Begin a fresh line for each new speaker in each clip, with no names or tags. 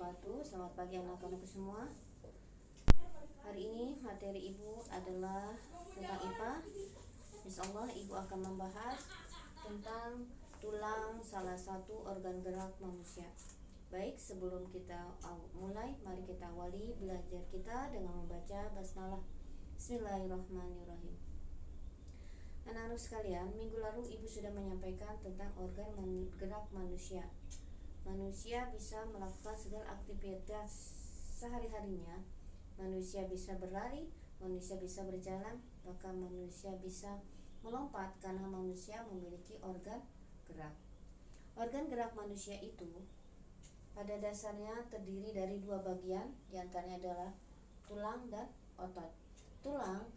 wabarakatuh. Selamat pagi anak-anakku semua. Hari ini materi ibu adalah tentang IPA. Insyaallah ibu akan membahas tentang tulang, salah satu organ gerak manusia. Baik, sebelum kita mulai, mari kita awali belajar kita dengan membaca basmalah. Bismillahirrahmanirrahim. Anak-anak sekalian, minggu lalu ibu sudah menyampaikan tentang organ gerak manusia. Manusia bisa melakukan segala aktivitas sehari-harinya. Manusia bisa berlari, manusia bisa berjalan, bahkan manusia bisa melompat karena manusia memiliki organ gerak. Organ gerak manusia itu pada dasarnya terdiri dari dua bagian, diantaranya adalah tulang dan otot. Tulang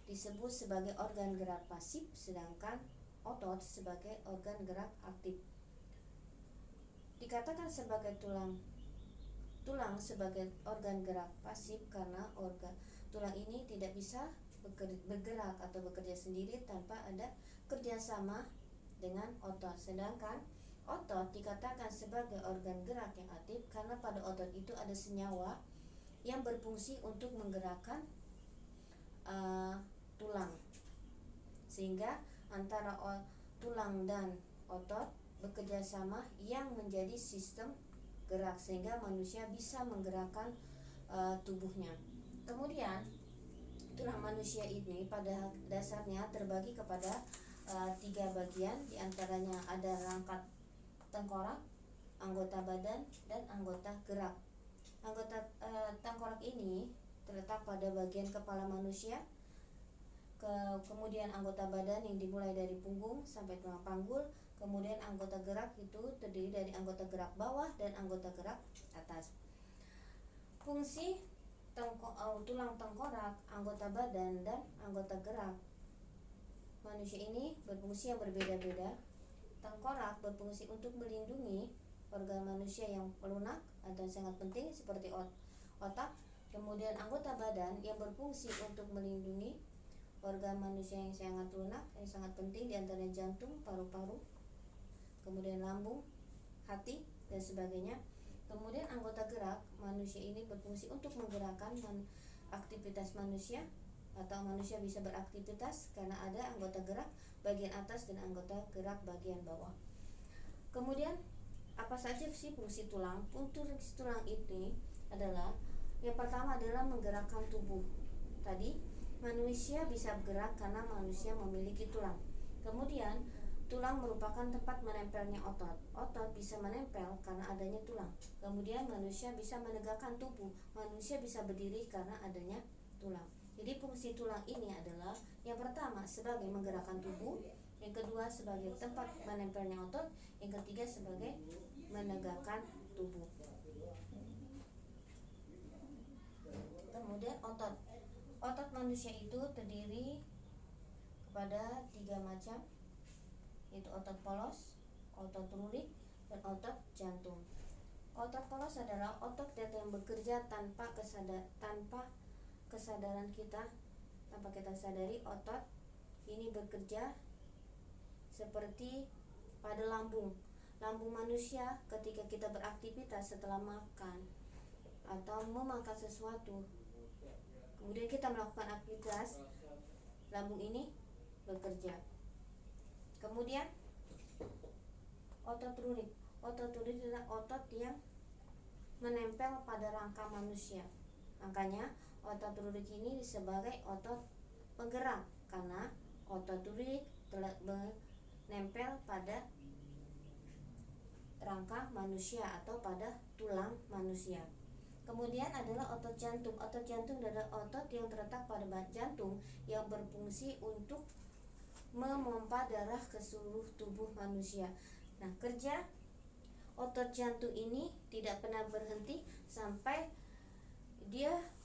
disebut sebagai organ gerak pasif, sedangkan otot sebagai organ gerak aktif. Dikatakan sebagai tulang sebagai organ gerak pasif karena tulang ini tidak bisa bergerak atau bekerja sendiri tanpa ada kerjasama dengan otot. Sedangkan otot dikatakan sebagai organ gerak yang aktif karena pada otot itu ada senyawa yang berfungsi untuk menggerakkan tulang, sehingga antara tulang dan otot bekerja sama yang menjadi sistem gerak, sehingga manusia bisa menggerakkan tubuhnya. Kemudian tulang manusia ini pada dasarnya terbagi kepada 3 bagian, diantaranya ada rangka tengkorak, anggota badan, dan anggota gerak. Anggota tengkorak ini terletak pada bagian kepala manusia. Kemudian anggota badan yang dimulai dari punggung sampai tulang panggul. Kemudian anggota gerak itu terdiri dari anggota gerak bawah dan anggota gerak atas. Fungsi tulang tengkorak, anggota badan, dan anggota gerak manusia ini berfungsi yang berbeda-beda. Tengkorak berfungsi untuk melindungi organ manusia yang melunak atau sangat penting seperti otak. Kemudian anggota badan yang berfungsi untuk melindungi organ manusia yang sangat lunak, yang sangat penting, diantaranya jantung, paru-paru, kemudian lambung, hati, dan sebagainya. Kemudian anggota gerak manusia ini berfungsi untuk menggerakkan aktivitas manusia, atau manusia bisa beraktivitas karena ada anggota gerak bagian atas dan anggota gerak bagian bawah. Kemudian apa saja sih fungsi tulang? Fungsi tulang ini adalah, yang pertama adalah menggerakkan tubuh. Tadi manusia bisa bergerak karena manusia memiliki tulang. Kemudian tulang merupakan tempat menempelnya otot. Otot bisa menempel karena adanya tulang. Kemudian manusia bisa menegakkan tubuh. Manusia bisa berdiri karena adanya tulang. Jadi fungsi tulang ini adalah, yang pertama sebagai menggerakkan tubuh, yang kedua sebagai tempat menempelnya otot, yang ketiga sebagai menegakkan tubuh. Kemudian otot. Otot manusia itu terdiri kepada 3 macam, yaitu otot polos, otot lurik, dan otot jantung. Otot polos adalah otot yang bekerja tanpa kesadaran kita, tanpa kita sadari. Otot ini bekerja seperti pada lambung manusia. Ketika kita beraktivitas setelah makan atau memakan sesuatu, kemudian kita melakukan aktivitas, lambung ini bekerja. Kemudian otot lurik. Otot lurik adalah otot yang menempel pada rangka manusia. Makanya otot lurik ini sebagai otot penggerak karena otot lurik telah menempel pada rangka manusia atau pada tulang manusia. Kemudian adalah otot jantung. Otot jantung adalah otot yang terletak pada jantung yang berfungsi untuk memompa darah ke seluruh tubuh manusia. Nah, kerja otot jantung ini tidak pernah berhenti sampai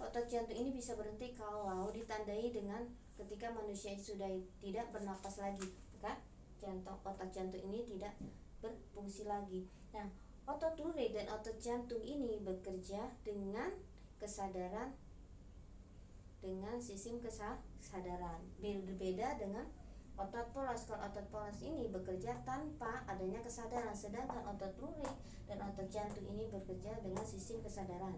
otot jantung ini bisa berhenti kalau ditandai dengan ketika manusia sudah tidak bernapas lagi, kan? Otot jantung ini tidak berfungsi lagi. Nah, otot lurik dan otot jantung ini bekerja dengan kesadaran, dengan sistem kesadaran. Berbeda dengan otot polos. Kalau otot polos ini bekerja tanpa adanya kesadaran, sedangkan otot lurik dan otot jantung ini bekerja dengan sistem kesadaran.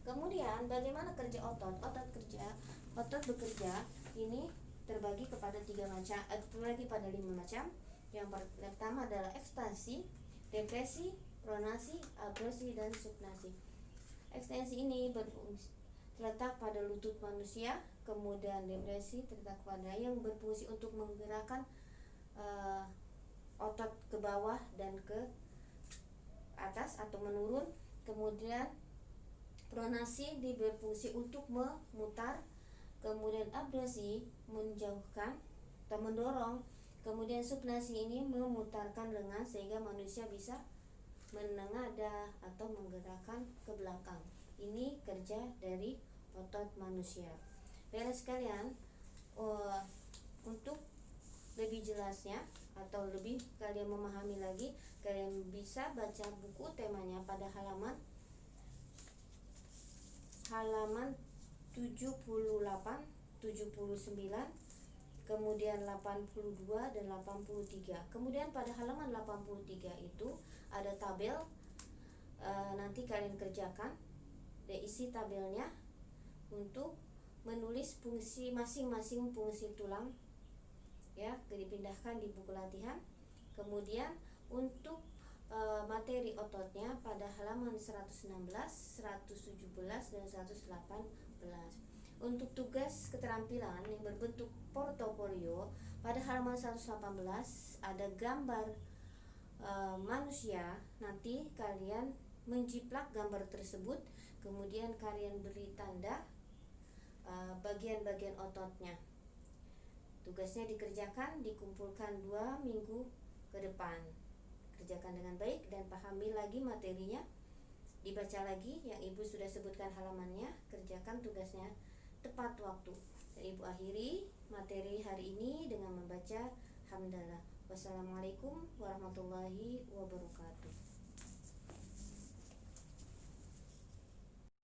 Kemudian bagaimana kerja otot? Otot bekerja ini terbagi kepada 5 macam. Yang pertama adalah ekstensi, depresi, pronasi, abduksi, dan subnasi. Ekstensi ini terletak pada lutut manusia, kemudian depresi terletak pada yang berfungsi untuk menggerakkan otot ke bawah dan ke atas atau menurun. Kemudian pronasi berfungsi untuk memutar, kemudian abduksi menjauhkan atau mendorong, kemudian subnasi ini memutarkan lengan sehingga manusia bisa menengadah atau menggerakkan ke belakang. Ini kerja dari otot manusia. Baiklah sekalian, untuk lebih jelasnya atau lebih kalian memahami lagi, kalian bisa baca buku temanya pada halaman 78, 79, kemudian 82 dan 83. Kemudian pada halaman 83 itu ada tabel, nanti kalian kerjakan isi tabelnya untuk menulis fungsi masing-masing fungsi tulang, ya, dipindahkan di buku latihan. Kemudian untuk materi ototnya pada halaman 116, 117 dan 118. Untuk tugas keterampilan yang berbentuk portofolio pada halaman 118 ada gambar manusia. Nanti kalian menjiplak gambar tersebut, kemudian kalian beri tanda bagian-bagian ototnya. Tugasnya dikerjakan, dikumpulkan 2 minggu ke depan. Kerjakan dengan baik dan pahami lagi materinya. Dibaca lagi yang ibu sudah sebutkan halamannya. Kerjakan tugasnya tepat waktu. Dan ibu akhiri materi hari ini dengan membaca hamdalah. Wassalamualaikum warahmatullahi wabarakatuh.